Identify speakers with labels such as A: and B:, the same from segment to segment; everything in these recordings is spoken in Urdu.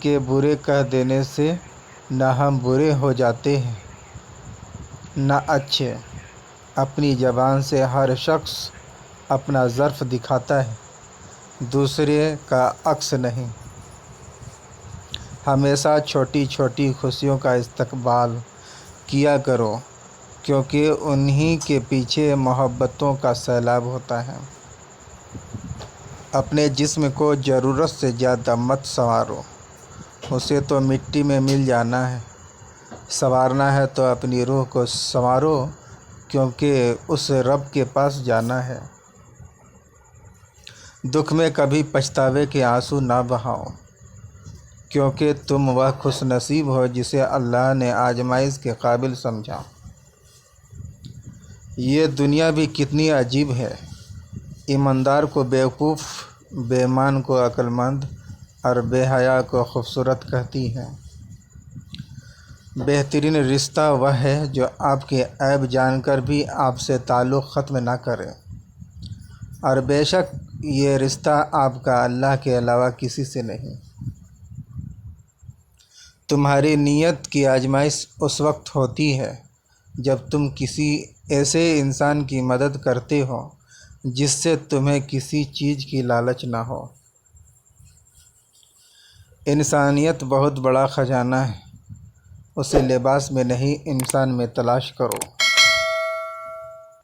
A: کے برے کہہ دینے سے نہ ہم برے ہو جاتے ہیں نہ اچھے۔ اپنی زبان سے ہر شخص اپنا ظرف دکھاتا ہے، دوسرے کا عکس نہیں۔ ہمیشہ چھوٹی چھوٹی خوشیوں کا استقبال کیا کرو، کیونکہ انہی کے پیچھے محبتوں کا سیلاب ہوتا ہے۔ اپنے جسم کو ضرورت سے زیادہ مت سنوارو، اسے تو مٹی میں مل جانا ہے۔ سنوارنا ہے تو اپنی روح کو سنوارو، کیونکہ اس رب کے پاس جانا ہے۔ دکھ میں کبھی پچھتاوے کے آنسو نہ بہاؤ، کیونکہ تم وہ خوش نصیب ہو جسے اللہ نے آزمائش کے قابل سمجھا۔ یہ دنیا بھی کتنی عجیب ہے، ایماندار کو بیوقوف، بے ایمان کو عقل مند اور بے حیا کو خوبصورت کہتی ہے۔ بہترین رشتہ وہ ہے جو آپ کے عیب جان کر بھی آپ سے تعلق ختم نہ کرے، اور بے شک یہ رشتہ آپ کا اللہ کے علاوہ کسی سے نہیں۔ تمہاری نیت کی آزمائش اس وقت ہوتی ہے جب تم کسی ایسے انسان کی مدد کرتے ہو جس سے تمہیں کسی چیز کی لالچ نہ ہو۔ انسانیت بہت بڑا خزانہ ہے، اسے لباس میں نہیں انسان میں تلاش کرو،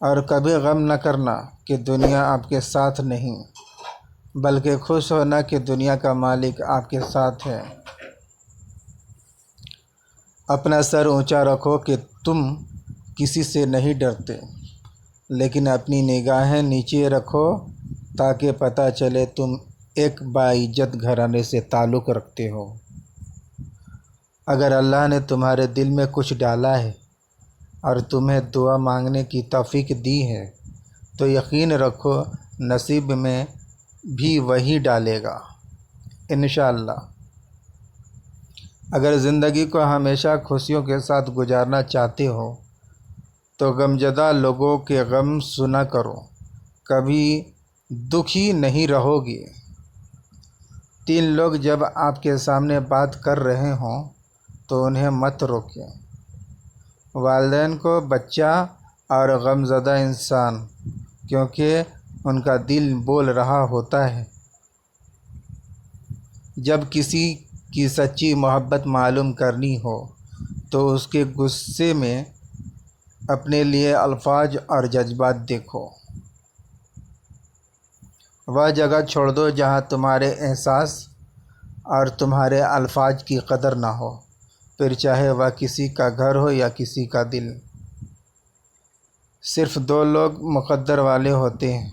A: اور کبھی غم نہ کرنا کہ دنیا آپ کے ساتھ نہیں، بلکہ خوش ہونا کہ دنیا کا مالک آپ کے ساتھ ہے۔ اپنا سر اونچا رکھو کہ تم کسی سے نہیں ڈرتے، لیکن اپنی نگاہیں نیچے رکھو تاکہ پتہ چلے تم ایک باعزت گھرانے سے تعلق رکھتے ہو۔ اگر اللہ نے تمہارے دل میں کچھ ڈالا ہے اور تمہیں دعا مانگنے کی توفیق دی ہے تو یقین رکھو نصیب میں بھی وہی ڈالے گا انشاءاللہ۔ اگر زندگی کو ہمیشہ خوشیوں کے ساتھ گزارنا چاہتے ہو تو غمزدہ لوگوں کے غم سنا کرو، کبھی دکھی نہیں رہو گے۔ 3 لوگ جب آپ کے سامنے بات کر رہے ہوں تو انہیں مت روکیں، والدین کو، بچہ اور غمزدہ انسان، کیونکہ ان کا دل بول رہا ہوتا ہے۔ جب کسی کی سچی محبت معلوم کرنی ہو تو اس کے غصے میں اپنے لیے الفاظ اور جذبات دیکھو۔ وہ جگہ چھوڑ دو جہاں تمہارے احساس اور تمہارے الفاظ کی قدر نہ ہو، پھر چاہے وہ کسی کا گھر ہو یا کسی کا دل۔ صرف 2 لوگ مقدر والے ہوتے ہیں،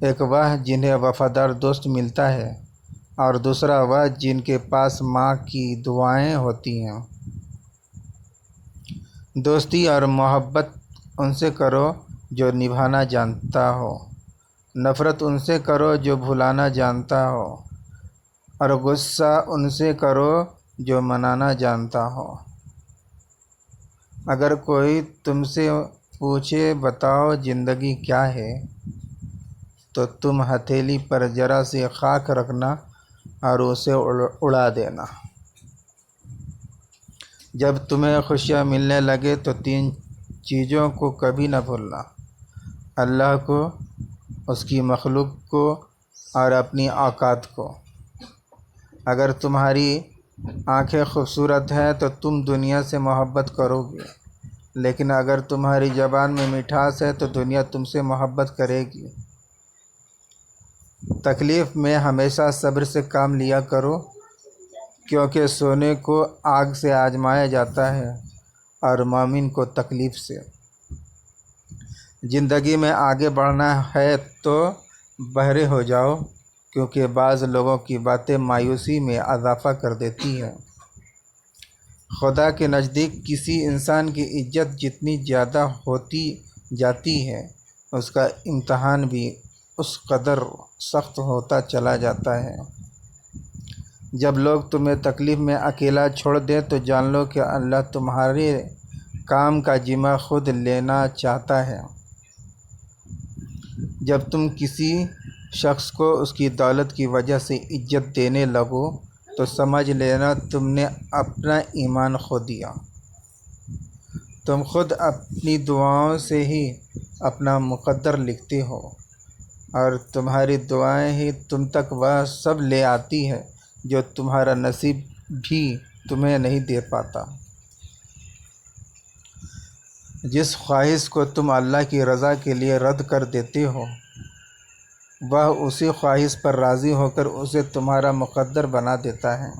A: ایک وہ جنہیں وفادار دوست ملتا ہے اور دوسرا وہ جن کے پاس ماں کی دعائیں ہوتی ہیں۔ دوستی اور محبت ان سے کرو جو نبھانا جانتا ہو، نفرت ان سے کرو جو بھلانا جانتا ہو، اور غصہ ان سے کرو جو منانا جانتا ہو۔ اگر کوئی تم سے پوچھے بتاؤ زندگی کیا ہے، تو تم ہتھیلی پر ذرا سی خاک رکھنا اور اسے اڑا دینا۔ جب تمہیں خوشیاں ملنے لگے تو 3 چیزوں کو کبھی نہ بھولنا: اللہ کو، اس کی مخلوق کو اور اپنی اوقات کو۔ اگر تمہاری آنکھیں خوبصورت ہیں تو تم دنیا سے محبت کرو گے، لیکن اگر تمہاری زبان میں مٹھاس ہے تو دنیا تم سے محبت کرے گی۔ تکلیف میں ہمیشہ صبر سے کام لیا کرو، کیونکہ سونے کو آگ سے آزمایا جاتا ہے اور مومن کو تکلیف سے۔ زندگی میں آگے بڑھنا ہے تو بہرے ہو جاؤ، کیونکہ بعض لوگوں کی باتیں مایوسی میں اضافہ کر دیتی ہیں۔ خدا کے نزدیک کسی انسان کی عزت جتنی زیادہ ہوتی جاتی ہے، اس کا امتحان بھی اس قدر سخت ہوتا چلا جاتا ہے۔ جب لوگ تمہیں تکلیف میں اکیلا چھوڑ دیں تو جان لو کہ اللہ تمہارے کام کا ذمہ خود لینا چاہتا ہے۔ جب تم کسی شخص کو اس کی دولت کی وجہ سے عزت دینے لگو تو سمجھ لینا تم نے اپنا ایمان کھو دیا۔ تم خود اپنی دعاؤں سے ہی اپنا مقدر لکھتے ہو، اور تمہاری دعائیں ہی تم تک وہ سب لے آتی ہے جو تمہارا نصیب بھی تمہیں نہیں دے پاتا۔ جس خواہش کو تم اللہ کی رضا کے لیے رد کر دیتے ہو، وہ اسی خواہش پر راضی ہو کر اسے تمہارا مقدر بنا دیتا ہے۔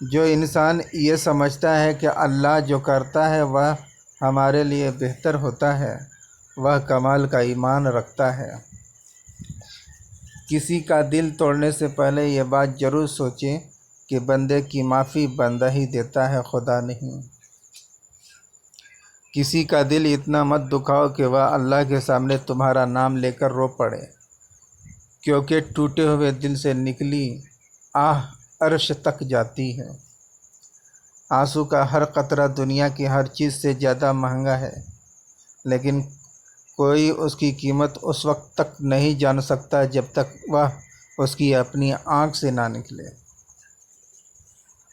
A: جو انسان یہ سمجھتا ہے کہ اللہ جو کرتا ہے وہ ہمارے لیے بہتر ہوتا ہے، وہ کمال کا ایمان رکھتا ہے۔ کسی کا دل توڑنے سے پہلے یہ بات ضرور سوچیں کہ بندے کی معافی بندہ ہی دیتا ہے، خدا نہیں۔ کسی کا دل اتنا مت دکھاؤ کہ وہ اللہ کے سامنے تمہارا نام لے کر رو پڑے، کیونکہ ٹوٹے ہوئے دل سے نکلی آہ عرش تک جاتی ہے۔ آنسو کا ہر قطرہ دنیا کی ہر چیز سے زیادہ مہنگا ہے، لیکن کوئی اس کی قیمت اس وقت تک نہیں جان سکتا جب تک وہ اس کی اپنی آنکھ سے نہ نکلے۔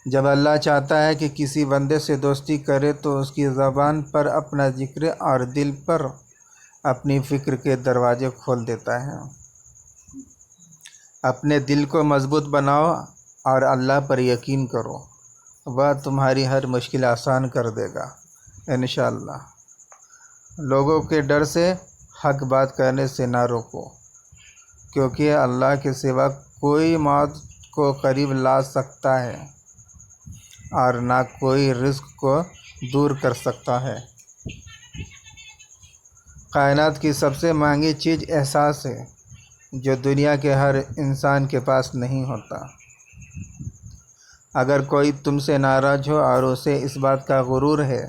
A: جب اللہ چاہتا ہے کہ کسی بندے سے دوستی کرے تو اس کی زبان پر اپنا ذکر اور دل پر اپنی فکر کے دروازے کھول دیتا ہے۔ اپنے دل کو مضبوط بناؤ اور اللہ پر یقین کرو، وہ تمہاری ہر مشکل آسان کر دے گا انشاءاللہ۔ لوگوں کے ڈر سے حق بات کرنے سے نہ روکو، کیونکہ اللہ کے سوا کوئی موت کو قریب لا سکتا ہے اور نہ کوئی رزق کو دور کر سکتا ہے۔ کائنات کی سب سے مہنگی چیز احساس ہے، جو دنیا کے ہر انسان کے پاس نہیں ہوتا۔ اگر کوئی تم سے ناراض ہو اور اسے اس بات کا غرور ہے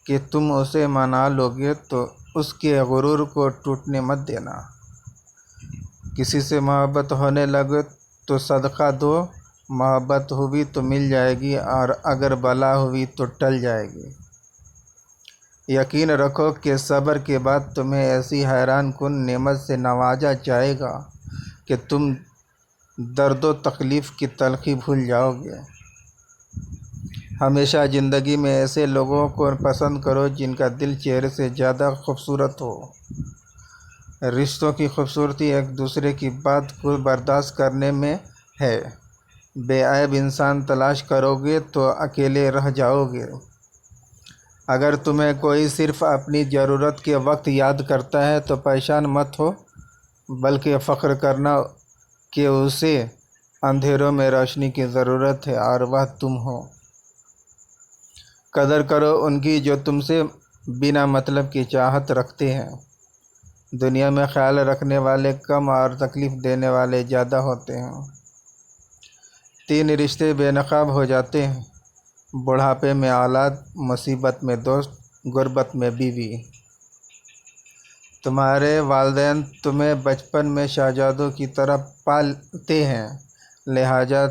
A: کہ تم اسے منا لو گے تو اس کے غرور کو ٹوٹنے مت دینا۔ کسی سے محبت ہونے لگے تو صدقہ دو، محبت ہوئی تو مل جائے گی اور اگر بلا ہوئی تو ٹل جائے گی۔ یقین رکھو کہ صبر کے بعد تمہیں ایسی حیران کن نعمت سے نوازا جائے گا کہ تم درد و تکلیف کی تلخی بھول جاؤ گے۔ ہمیشہ زندگی میں ایسے لوگوں کو پسند کرو جن کا دل چہرے سے زیادہ خوبصورت ہو۔ رشتوں کی خوبصورتی ایک دوسرے کی بات کو برداشت کرنے میں ہے۔ بے عیب انسان تلاش کرو گے تو اکیلے رہ جاؤ گے۔ اگر تمہیں کوئی صرف اپنی ضرورت کے وقت یاد کرتا ہے تو پریشان مت ہو، بلکہ فخر کرنا کہ اسے اندھیروں میں روشنی کی ضرورت ہے اور وہ تم ہو۔ قدر کرو ان کی جو تم سے بنا مطلب کی چاہت رکھتے ہیں۔ دنیا میں خیال رکھنے والے کم اور تکلیف دینے والے زیادہ ہوتے ہیں۔ 3 رشتے بے نقاب ہو جاتے ہیں: بڑھاپے میں اولاد، مصیبت میں دوست، غربت میں بیوی۔ تمہارے والدین تمہیں بچپن میں شہزادوں کی طرح پالتے ہیں، لہٰذا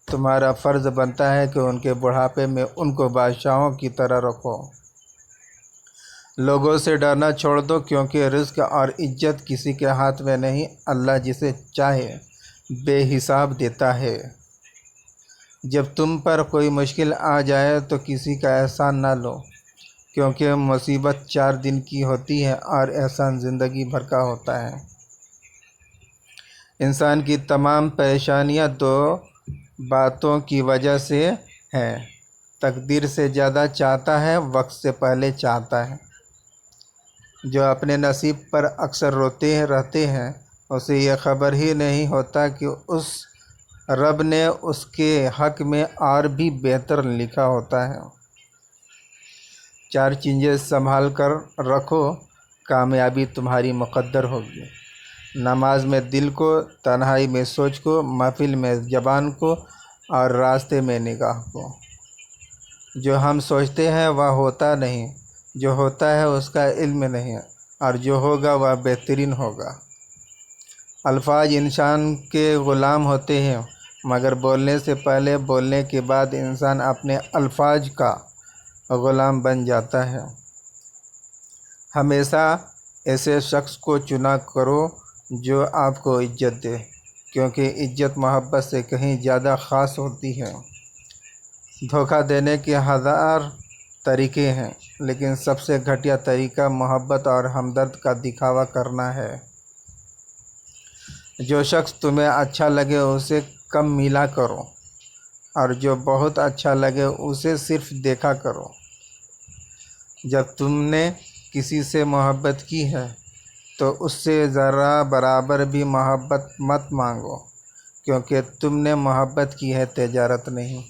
A: تمہارا فرض بنتا ہے کہ ان کے بڑھاپے میں ان کو بادشاہوں کی طرح رکھو۔ لوگوں سے ڈرنا چھوڑ دو، کیونکہ رزق اور عزت کسی کے ہاتھ میں نہیں، اللہ جسے چاہے بے حساب دیتا ہے۔ جب تم پر کوئی مشکل آ جائے تو کسی کا احسان نہ لو، کیونکہ مصیبت 4 دن کی ہوتی ہے اور احسان زندگی بھر کا ہوتا ہے۔ انسان کی تمام پریشانیاں 2 باتوں کی وجہ سے ہیں: تقدیر سے زیادہ چاہتا ہے، وقت سے پہلے چاہتا ہے۔ جو اپنے نصیب پر اکثر روتے رہتے ہیں، اسے یہ خبر ہی نہیں ہوتا کہ اس رب نے اس کے حق میں اور بھی بہتر لکھا ہوتا ہے۔ 4 چیزیں سنبھال کر رکھو، کامیابی تمہاری مقدر ہوگی: نماز میں دل کو، تنہائی میں سوچ کو، محفل میں زبان کو اور راستے میں نگاہ کو۔ جو ہم سوچتے ہیں وہ ہوتا نہیں، جو ہوتا ہے اس کا علم نہیں، اور جو ہوگا وہ بہترین ہوگا۔ الفاظ انسان کے غلام ہوتے ہیں، مگر بولنے سے پہلے، بولنے کے بعد انسان اپنے الفاظ کا غلام بن جاتا ہے۔ ہمیشہ ایسے شخص کو چنا کرو جو آپ کو عزت دے، کیونکہ عزت محبت سے کہیں زیادہ خاص ہوتی ہے۔ دھوکہ دینے کے ہزار طریقے ہیں، لیکن سب سے گھٹیا طریقہ محبت اور ہمدرد کا دکھاوا کرنا ہے۔ جو شخص تمہیں اچھا لگے اسے کم ملا کرو، اور جو بہت اچھا لگے اسے صرف دیکھا کرو۔ جب تم نے کسی سے محبت کی ہے تو اس سے ذرا برابر بھی محبت مت مانگو، کیونکہ تم نے محبت کی ہے، تجارت نہیں۔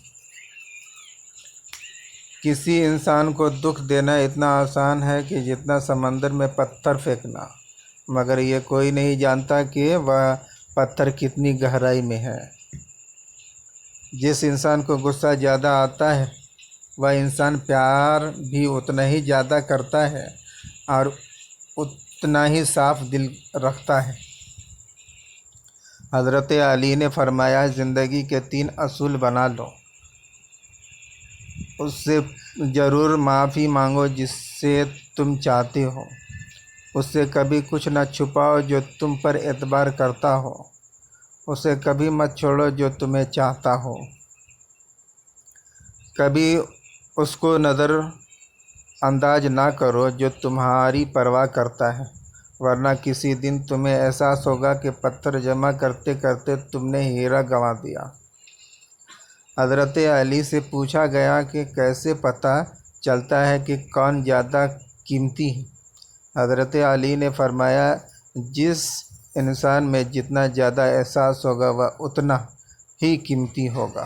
A: کسی انسان کو دکھ دینا اتنا آسان ہے کہ جتنا سمندر میں پتھر پھینکنا، مگر یہ کوئی نہیں جانتا کہ وہ پتھر کتنی گہرائی میں ہے۔ جس انسان کو غصہ زیادہ آتا ہے وہ انسان پیار بھی اتنا ہی زیادہ کرتا ہے اور اتنا ہی صاف دل رکھتا ہے۔ حضرت علی نے فرمایا، زندگی کے 3 اصول بنا لو۔ اس سے ضرور معافی مانگو جس سے تم چاہتے ہو، اس سے کبھی کچھ نہ چھپاؤ جو تم پر اعتبار کرتا ہو، اسے کبھی مت چھوڑو جو تمہیں چاہتا ہو، کبھی اس کو نظر انداز نہ کرو جو تمہاری پرواہ کرتا ہے، ورنہ کسی دن تمہیں احساس ہوگا کہ پتھر جمع کرتے کرتے تم نے ہیرا گنوا دیا۔ حضرت علی سے پوچھا گیا کہ کیسے پتہ چلتا ہے کہ کون زیادہ قیمتی ہے؟ حضرت علی نے فرمایا، جس انسان میں جتنا زیادہ احساس ہوگا وہ اتنا ہی قیمتی ہوگا۔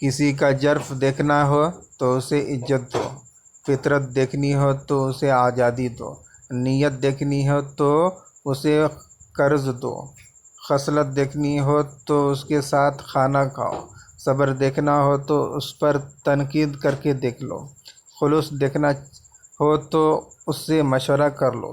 A: کسی کا ظرف دیکھنا ہو تو اسے عزت دو، فطرت دیکھنی ہو تو اسے آزادی دو، نیت دیکھنی ہو تو اسے قرض دو، خصلت دیکھنی ہو تو اس کے ساتھ کھانا کھاؤ، صبر دیکھنا ہو تو اس پر تنقید کر کے دیکھ لو، خلوص دیکھنا ہو تو اس سے مشورہ کر لو۔